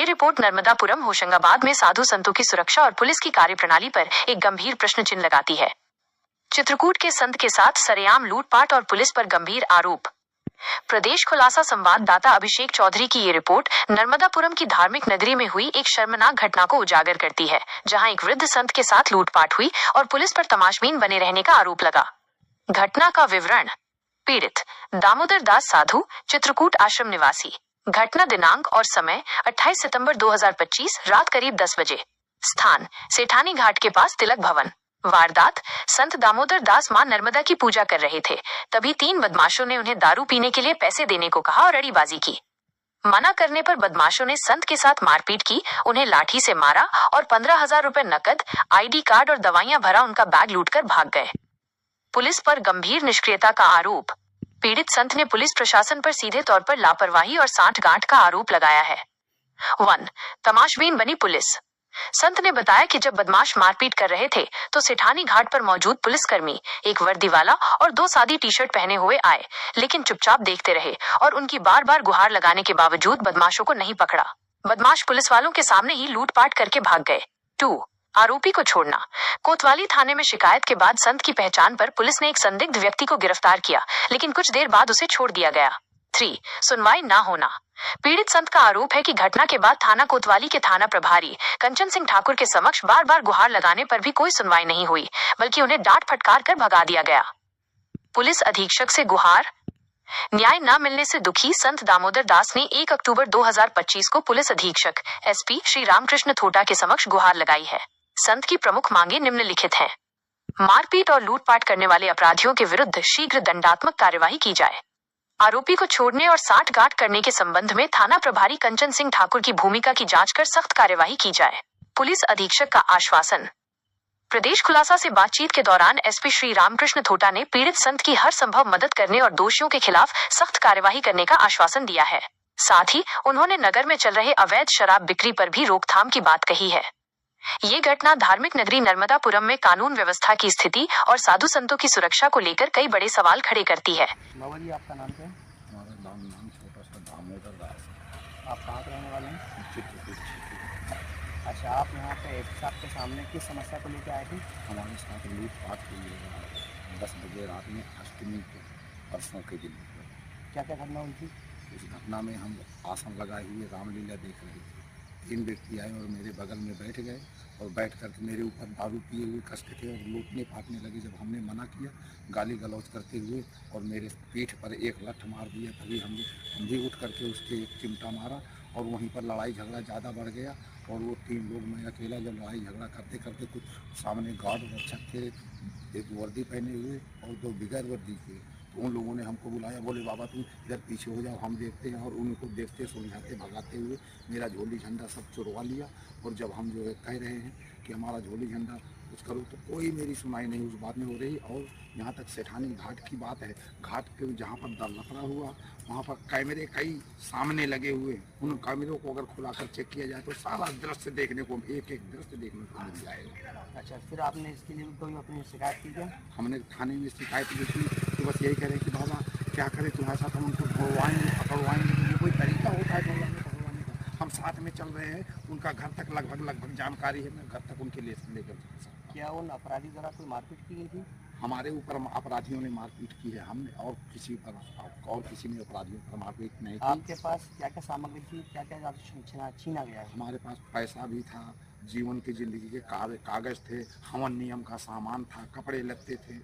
ये रिपोर्ट नर्मदापुरम होशंगाबाद में साधु संतों की सुरक्षा और पुलिस की कार्यप्रणाली पर एक गंभीर प्रश्न चिन्ह लगाती है। चित्रकूट के संत के साथ सरेआम लूटपाट और पुलिस पर गंभीर आरोप। प्रदेश खुलासा संवाददाता अभिषेक चौधरी की ये रिपोर्ट नर्मदापुरम की धार्मिक नगरी में हुई एक शर्मनाक घटना को उजागर करती है, जहां एक वृद्ध संत के साथ लूटपाट हुई और पुलिस पर तमाशबीन बने रहने का आरोप लगा। घटना का विवरण। पीड़ित दामोदर दास साधु, चित्रकूट आश्रम निवासी। घटना दिनांक और समय 28 सितंबर 2025 रात करीब 10 बजे। स्थान सेठानी घाट के पास तिलक भवन। वारदात, संत दामोदर दास मां नर्मदा की पूजा कर रहे थे, तभी 3 बदमाशों ने उन्हें दारू पीने के लिए पैसे देने को कहा और अड़ीबाजी की। मना करने पर बदमाशों ने संत के साथ मारपीट की, उन्हें लाठी से मारा और 15,000 रुपए नकद, ID कार्ड और दवाइयां भरा उनका बैग लूटकर भाग गए। पुलिस पर गंभीर निष्क्रियता का आरोप। पीड़ित संत ने पुलिस प्रशासन पर सीधे तौर पर लापरवाही और सांठगांठ का आरोप लगाया है। 1. तमाशबीन बनी पुलिस। संत ने बताया कि जब बदमाश मारपीट कर रहे थे तो सेठानी घाट पर मौजूद पुलिसकर्मी एक वर्दी वाला और 2 सादी टी-शर्ट पहने हुए आए, लेकिन चुपचाप देखते रहे और उनकी बार-बार गुहार लगाने के बावजूद बदमाशों को नहीं पकड़ा। बदमाश पुलिस वालों के सामने ही लूटपाट करके भाग गए। 2. आरोपी को छोड़ना। कोतवाली थाने में शिकायत के बाद संत की पहचान पर पुलिस ने एक संदिग्ध व्यक्ति को गिरफ्तार किया, लेकिन कुछ देर बाद उसे छोड़ दिया गया। 3. सुनवाई ना होना। पीड़ित संत का आरोप है कि घटना के बाद थाना कोतवाली के थाना प्रभारी कंचन सिंह ठाकुर के समक्ष बार-बार गुहार लगाने पर भी कोई सुनवाई नहीं हुई, बल्कि उन्हें डांट फटकार कर भगा दिया गया। पुलिस अधीक्षक से गुहार। न्याय न मिलने से दुखी संत दामोदर दास ने 1 अक्टूबर 2025 को पुलिस अधीक्षक SP श्री रामकृष्ण थोटा के समक्ष गुहार लगाई है। संत की प्रमुख मांगे निम्नलिखित हैं। मारपीट और लूटपाट करने वाले अपराधियों के विरुद्ध शीघ्र दंडात्मक कार्यवाही की जाए। आरोपी को छोड़ने और सांठगांठ करने के संबंध में थाना प्रभारी कंचन सिंह ठाकुर की भूमिका की जांच कर सख्त कार्यवाही की जाए। पुलिस अधीक्षक का आश्वासन। प्रदेश खुलासा से बातचीत के दौरान SP श्री रामकृष्ण थोटा ने पीड़ित संत की हर संभव मदद करने और दोषियों के खिलाफ सख्त कार्यवाही करने का आश्वासन दिया है। साथ ही उन्होंने नगर में चल रहे अवैध शराब बिक्री पर भी रोकथाम की बात कही है। ये घटना धार्मिक नगरी नर्मदापुरम में कानून व्यवस्था की स्थिति और साधु संतों की सुरक्षा को लेकर कई बड़े सवाल खड़े करती है। बाबा जी, आपका नाम क्या है? हमारा नाम छोटा सा दामोदर दास। आप कहाँ के रहने वाले हैं? चित्रकूट। अच्छा, आप यहाँ पे SP साहब के सामने किस समस्या को लेकर आए थे? हमारे साथ लूटपाट हुई है 10 बजे रात में, अष्टमी को, परसों के दिन। क्या क्या घटना हुई थी? उस घटना में हम आसन लगाए हुए रामलीला देख रहे थे। 3 व्यक्ति आए और मेरे बगल में बैठ गए और बैठ करके मेरे ऊपर दारू पिए हुए कसते थे और लूटने फाटने लगे। जब हमने मना किया, गाली गलौज करते हुए और मेरे पीठ पर एक लठ मार दिया, तभी हम भी उठ करके उसके एक चिमटा मारा और वहीं पर लड़ाई झगड़ा ज़्यादा बढ़ गया। और वो 3 लोग, मैं अकेला, जब लड़ाई झगड़ा करते करते कुछ सामने गार्ड रक्षक थे, एक वर्दी पहने हुए और 2 बगैर वर्दी के, तो उन लोगों ने हमको बुलाया, बोले बाबा तुम इधर पीछे हो जाओ, हम देखते हैं। और उनको देखते सुलझाते भगाते हुए मेरा झोली झंडा सब चुरवा लिया। और जब हम जो है कह रहे हैं कि हमारा झोली झंडा कुछ करो, तो कोई मेरी सुनाई नहीं उस बात में हो रही। और यहाँ तक सेठानी घाट की बात है, घाट के जहाँ पर दल लफड़ा हुआ वहाँ पर कैमरे कई सामने लगे हुए, उन कैमरों को अगर खुला कर चेक किया जाए तो सारा दृश्य देखने को, एक एक दृश्य देखने को मिल जाएगा। अच्छा, फिर आपने इसके लिए कोई अपनी शिकायत की क्या? हमने थाने में शिकायत की थी कि बस यही करें कि बाबा क्या करें तुम्हारे साथ, हम उनको ढोवाएंगे पकड़वाएंगे, ये कोई तरीका होता है ढोवाने पकड़वाने का? हम साथ में चल रहे हैं, उनका घर तक लगभग जानकारी है, मैं घर तक उनके लिए लेकर। क्या उन अपराधी द्वारा कोई मारपीट की गई थी? हमारे ऊपर अपराधियों ने मारपीट की है, हमने और किसी ने अपराधियों पर मारपीट नहीं की। आपके पास क्या क्या सामग्री थी, क्या क्या छीना गया? हमारे पास पैसा भी था, जीवन की जिंदगी के कागज थे, हवन नियम का सामान था, कपड़े लगते थे।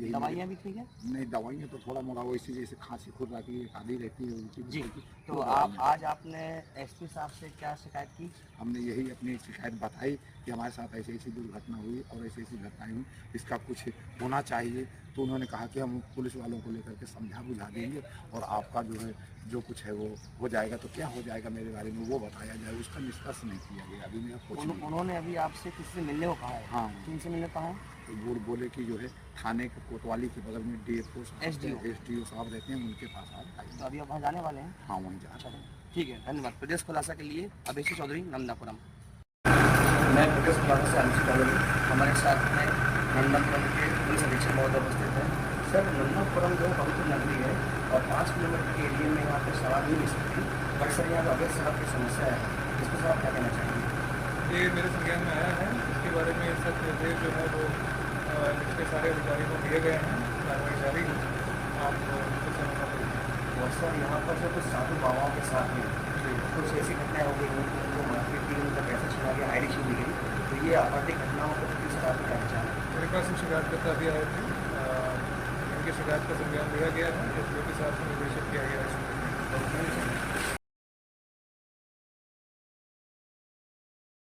दवाइयाँ भी थी क्या? नहीं, दवाइयाँ तो थोड़ा मोड़ा वैसी जैसे खांसी खुर्रा की आदि रहती है उनकी जी। तो आप आज आपने SP साहब से क्या शिकायत की? हमने यही अपनी शिकायत बताई कि हमारे साथ ऐसी ऐसी दुर्घटना हुई और ऐसी ऐसी घटनाएं हुई, इसका कुछ होना चाहिए। तो उन्होंने कहा कि हम पुलिस वालों को लेकर के समझा बुझा देंगे और आपका जो है जो कुछ है वो हो जाएगा। तो क्या हो जाएगा मेरे बारे में वो बताया जाए, उसका निष्कर्ष नहीं किया गया अभी। मैं उन्होंने अभी आपसे किसी से मिलने को कहा है? हाँ, किनसे मिलने कहा है? तो बोले कि जो है थाने के कोतवाली के बगल में DFO SDO साहब रहते हैं, उनके पास आप आइए। तो अभी आप वहाँ जाने वाले हैं? हाँ, वहीं जा। अच्छा, ठीक है, धन्यवाद। प्रदेश खुलासा के लिए अभिषेक चौधरी, नर्मदापुरम। मैं प्रदेश खुलासा से अभिषेक चौधरी, हमारे साथ में नर्मदापुरम के पुलिस अधीक्षक महोदय उपस्थित हैं। सर, नर्मदापुरम जो पवित्र नगरी है और 5 किलोमीटर के एरिया में यहाँ पर शराब नहीं मिल सकती, बट सर यहाँ अवैध शराब की समस्या है। इसके साथ क्या कहना चाहेंगे? ये मेरे संज्ञान में आया है। इसके बारे में सख्त निर्देश जो है वो इसके सारे अधिकारियों को दिए गए हैं। कार्रवाई जारी है। आप उनके समय पर और सर यहाँ पर जो कुछ साधु बाबाओं के साथ में कुछ ऐसी घटनाएं हो गई उनको मारपीट की, उनका पैसा छिना गया, आईडी छीन ली गई, तो ये आपराधिक घटनाओं को किस तरह से कहना चाहेंगे? मेरे पास शिकायतकर्ता भी आए थे। इनकी शिकायत का संज्ञान लिया गया है, एसपी के साथ निर्देशित किया गया है।